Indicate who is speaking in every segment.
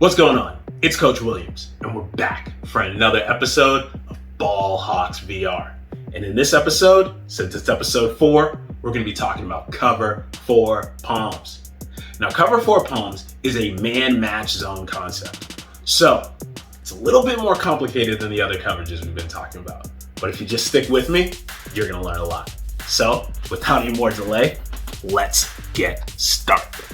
Speaker 1: What's going on? It's Coach Williams, and we're back for another episode of Ballhawks VR. And in this episode, since it's episode 4, we're going to be talking about cover 4 palms. Now, cover 4 palms is a man-match zone concept. So, it's a little bit more complicated than the other coverages we've been talking about. But if you just stick with me, you're going to learn a lot. So, without any more delay, let's get started.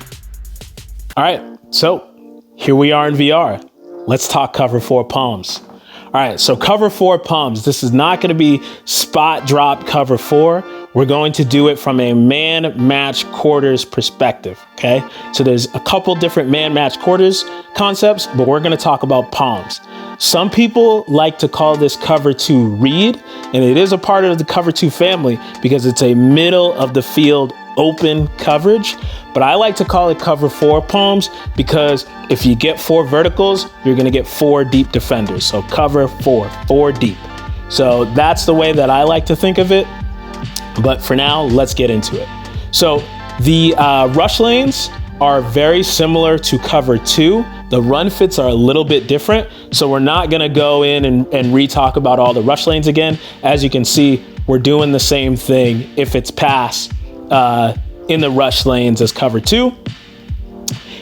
Speaker 1: All right, so here we are in VR. Let's talk cover 4 palms. All right, so cover 4 palms. This is not going to be spot drop cover 4. We're going to do it from a man match quarters perspective, okay? So there's a couple different man match quarters concepts, but we're going to talk about palms. Some people like to call this cover 2 read, and it is a part of the cover 2 family because it's a middle of the field open coverage, but I like to call it cover 4 palms because if you get 4 verticals, you're going to get 4 deep defenders. So cover 4 deep. So that's the way that I like to think of it. But for now, let's get into it. So the rush lanes are very similar to cover 2. The run fits are a little bit different. So we're not going to go in and re-talk about all the rush lanes again. As you can see, we're doing the same thing if it's pass in the rush lanes as cover 2.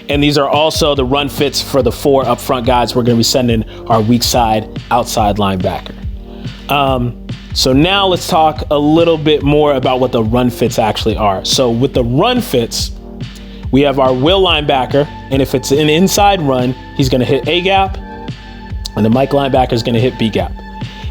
Speaker 1: And these are also the run fits for the 4 upfront guys. We're going to be sending our weak side outside linebacker. So now let's talk a little bit more about what the run fits actually are. So with the run fits, we have our will linebacker, and if it's an inside run, he's going to hit A gap, and the Mike linebacker is going to hit B gap.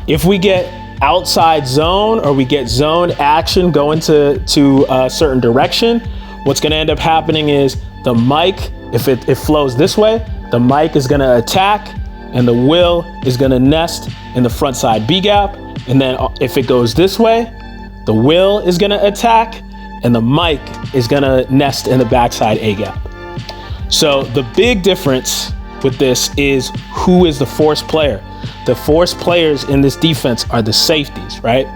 Speaker 1: If we get outside zone or we get zone action going to a certain direction, what's going to end up happening is the Mike, if it flows this way, the Mike is going to attack, and the will is going to nest in the front side B gap. And then if it goes this way, the will is going to attack, and the Mike is going to nest in the backside A gap. So the big difference with this is who is the force player. The force players in this defense are the safeties, right?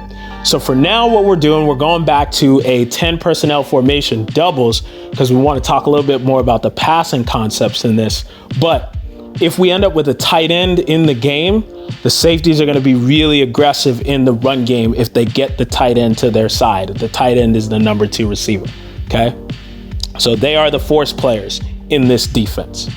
Speaker 1: So for now, what we're doing, we're going back to a 10 personnel formation doubles because we want to talk a little bit more about the passing concepts in this. But if we end up with a tight end in the game, the safeties are going to be really aggressive in the run game if they get the tight end to their side. The tight end is the number 2 receiver, okay? So they are the force players in this defense.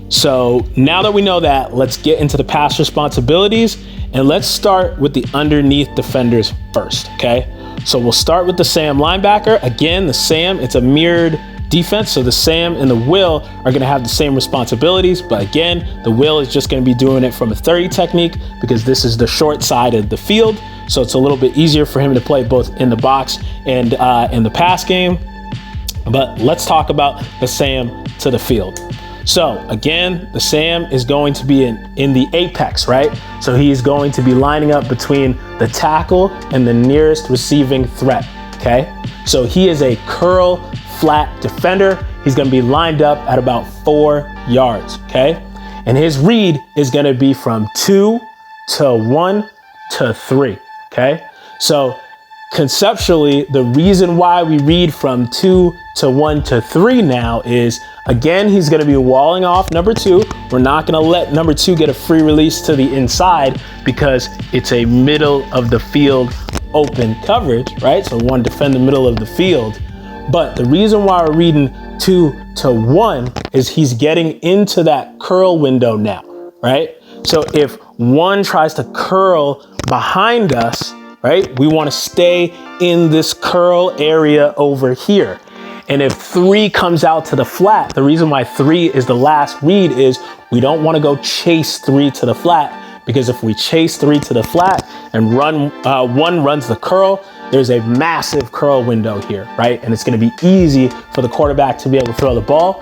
Speaker 1: So now that we know that, let's get into the pass responsibilities, and let's start with the underneath defenders first, okay? So we'll start with the Sam linebacker. Again, the Sam, it's a mirrored defense, so the Sam and the Will are going to have the same responsibilities, but again, the Will is just going to be doing it from a 30 technique because this is the short side of the field, so it's a little bit easier for him to play both in the box and in the pass game. But let's talk about the Sam to the field. So again, the Sam is going to be in the apex, right? So he is going to be lining up between the tackle and the nearest receiving threat, okay? So he is a curl flat defender. He's going to be lined up at about 4 yards, okay? And his read is going to be from 2 to 1 to 3, okay? So conceptually, the reason why we read from 2 to 1 to 3 now is, again, he's going to be walling off number 2. We're not going to let number 2 get a free release to the inside because it's a middle of the field open coverage, right? So we want to defend the middle of the field. But the reason why we're reading 2 to 1 is he's getting into that curl window now, right? So if 1 tries to curl behind us, right, we want to stay in this curl area over here. And if 3 comes out to the flat, the reason why 3 is the last read is we don't want to go chase 3 to the flat, because if we chase 3 to the flat and 1 runs the curl, there's a massive curl window here, right? And it's going to be easy for the quarterback to be able to throw the ball.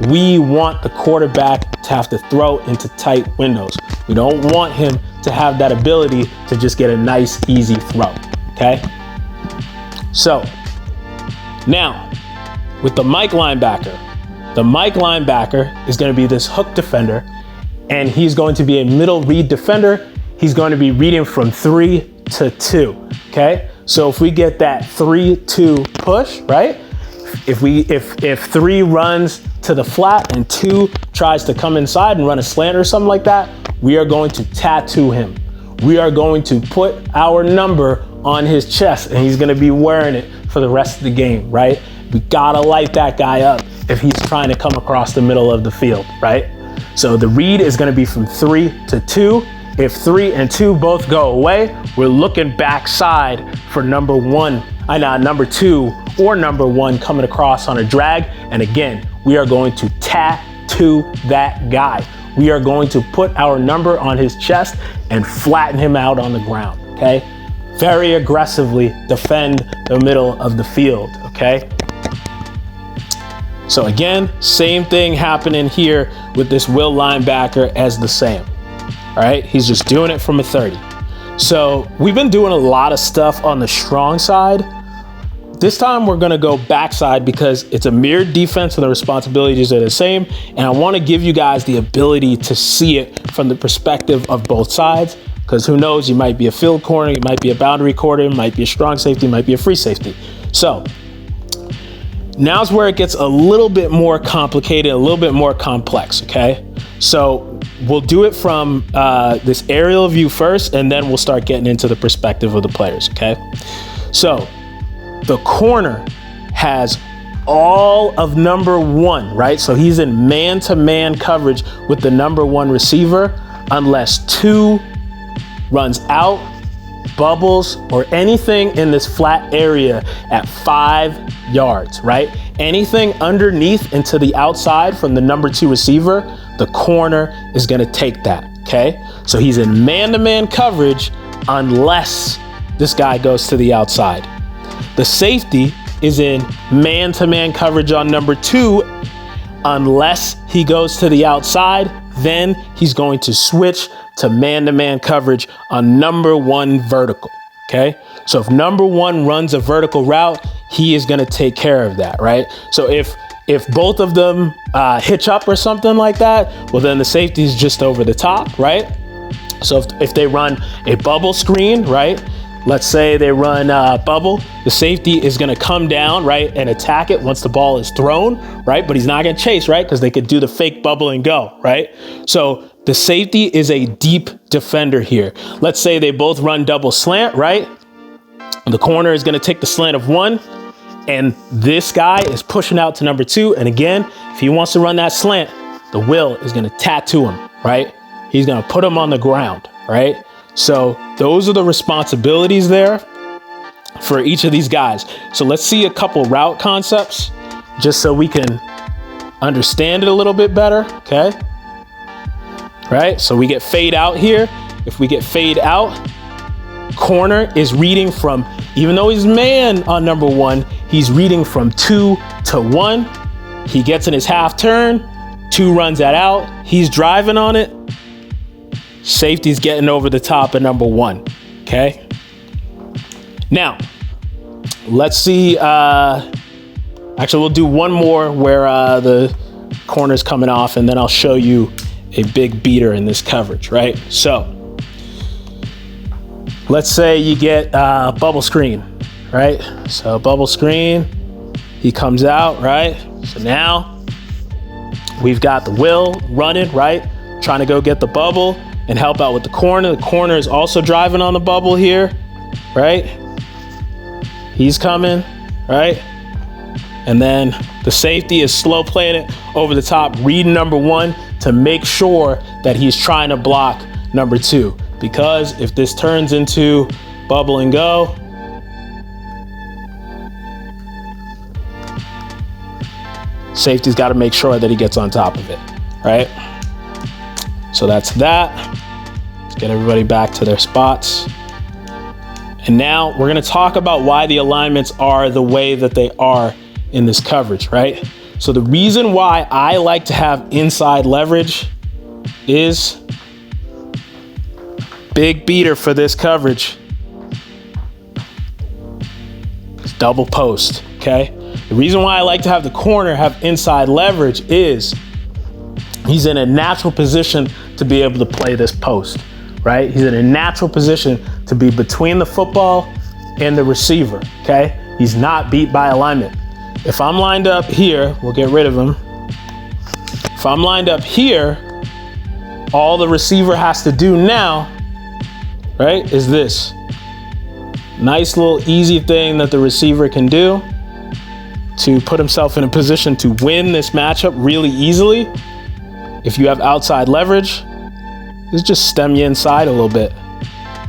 Speaker 1: We want the quarterback to have to throw into tight windows. We don't want him to have that ability to just get a nice, easy throw, okay? So now with the Mike linebacker is going to be this hook defender, and he's going to be a middle read defender. He's going to be reading from 3 to 2, okay? So if we get that 3-2 push, right? if 3 runs to the flat and 2 tries to come inside and run a slant or something like that, we are going to tattoo him. We are going to put our number on his chest, and he's going to be wearing it for the rest of the game, right? We gotta light that guy up if he's trying to come across the middle of the field, right? So the read is going to be from 3 to 2. If 3 and 2 both go away, we're looking backside for number 2 or number 1 coming across on a drag. And again, we are going to tattoo that guy. We are going to put our number on his chest and flatten him out on the ground, okay? Very aggressively defend the middle of the field, okay? So again, same thing happening here with this Will linebacker as the same. All right, he's just doing it from a 30. So we've been doing a lot of stuff on the strong side. This time we're gonna go backside because it's a mirrored defense and the responsibilities are the same. And I wanna give you guys the ability to see it from the perspective of both sides, because who knows, you might be a field corner, you might be a boundary corner, you might be a strong safety, you might be a free safety. So now's where it gets a little bit more complicated, a little bit more complex, okay? So we'll do it from this aerial view first, and then we'll start getting into the perspective of the players, okay? So the corner has all of number 1, right? So he's in man-to-man coverage with the number 1 receiver unless 2 runs out, bubbles, or anything in this flat area at 5 yards, right? Anything underneath and to the outside from the number 2 receiver, the corner is gonna take that, okay? So he's in man-to-man coverage unless this guy goes to the outside. The safety is in man-to-man coverage on number 2 unless he goes to the outside, then he's going to switch to man-to-man coverage on number 1 vertical, okay? So if number 1 runs a vertical route, he is gonna take care of that, right? So if both of them hitch up or something like that, well then the safety is just over the top, right? So if they run a bubble screen, right? Let's say they run bubble, the safety is gonna come down, right, and attack it once the ball is thrown, right? But he's not gonna chase, right? Because they could do the fake bubble and go, right? So the safety is a deep defender here. Let's say they both run double slant, right? The corner is gonna take the slant of 1, and this guy is pushing out to number 2. And again, if he wants to run that slant, the Will is gonna tattoo him, right? He's gonna put him on the ground, right? So those are the responsibilities there for each of these guys. So let's see a couple route concepts just so we can understand it a little bit better, okay? Right, so we get fade out here. If we get fade out, corner is reading from, even though he's man on number 1, he's reading from 2 to 1. He gets in his half turn, 2 runs that out, he's driving on it. Safety's getting over the top of number 1, okay? Now, let's see, actually we'll do one more where the corner's coming off, and then I'll show you a big beater in this coverage, right? So let's say you get bubble screen, right? So bubble screen, he comes out, right? So now we've got the Will running, right? Trying to go get the bubble and help out with the corner. The corner is also driving on the bubble here, right? He's coming, right? And then the safety is slow playing it over the top, reading number 1 to make sure that he's trying to block number 2. Because if this turns into bubble and go, safety's got to make sure that he gets on top of it, right? So that's that. Let's get everybody back to their spots. And now we're going to talk about why the alignments are the way that they are in this coverage, right? So the reason why I like to have inside leverage is big beater for this coverage. It's double post, okay? The reason why I like to have the corner have inside leverage is he's in a natural position to be able to play this post, right? He's in a natural position to be between the football and the receiver, okay? He's not beat by alignment.
Speaker 2: if I'm lined up here, we'll get rid of him. If I'm lined up here, all the receiver has to do now, right, is this. Nice little easy thing that the receiver can do to put himself in a position to win this matchup really easily. If you have outside leverage, just stem you inside a little bit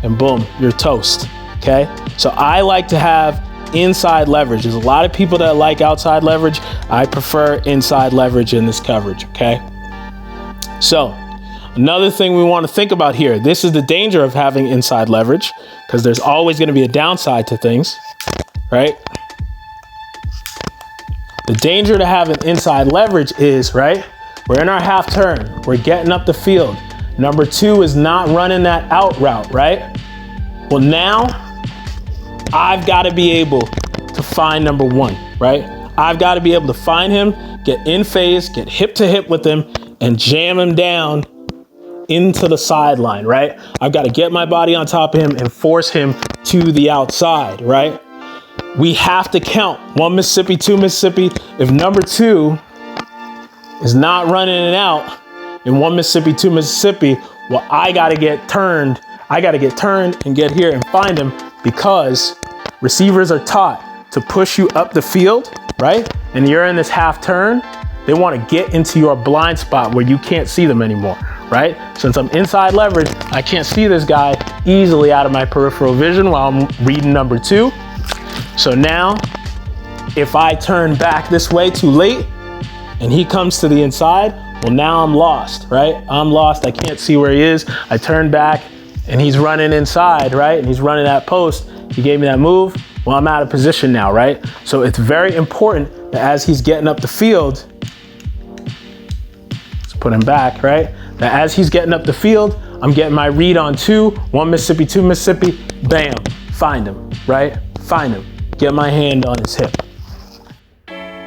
Speaker 2: and boom, you're toast, okay? So I like to have inside leverage. There's a lot of people that like outside leverage. I prefer inside leverage in this coverage, okay? So another thing we want to think about here, this is the danger of having inside leverage because there's always going to be a downside to things, right? The danger to having inside leverage is, right, we're in our half turn, we're getting up the field. Number 2 is not running that out route, right? Well, now I've got to be able to find number 1, right? I've got to be able to find him, get in phase, get hip to hip with him, and jam him down into the sideline, right? I've got to get my body on top of him and force him to the outside, right? We have to count 1 Mississippi, 2 Mississippi. If number 2 is not running it out in 1 Mississippi, 2 Mississippi, well, I got to get turned. I got to get turned and get here and find him because receivers are taught to push you up the field, right? And you're in this half turn. They want to get into your blind spot where you can't see them anymore, right? Since I'm inside leverage, I can't see this guy easily out of my peripheral vision while I'm reading number 2. So now, if I turn back this way too late and he comes to the inside, well, now I'm lost, right? I'm lost. I can't see where he is. I turn back and he's running inside, right? And he's running that post. He gave me that move. Well, I'm out of position now, right? So it's very important that as he's getting up the field, let's put him back, right? That as he's getting up the field, I'm getting my read on 2, 1 Mississippi, 2 Mississippi, bam, find him, right? Find him, get my hand on his hip.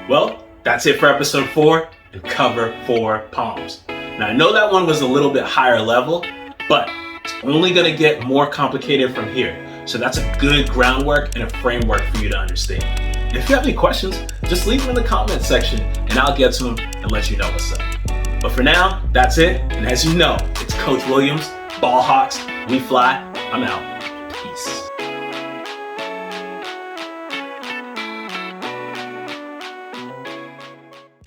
Speaker 1: Well, that's it for episode 4 and cover 4 palms. Now I know that one was a little bit higher level, but it's only gonna get more complicated from here. So that's a good groundwork and a framework for you to understand. And if you have any questions, just leave them in the comments section and I'll get to them and let you know what's up. But for now, that's it. And as you know, it's Coach Williams, Ballhawks, we fly. I'm out. Peace.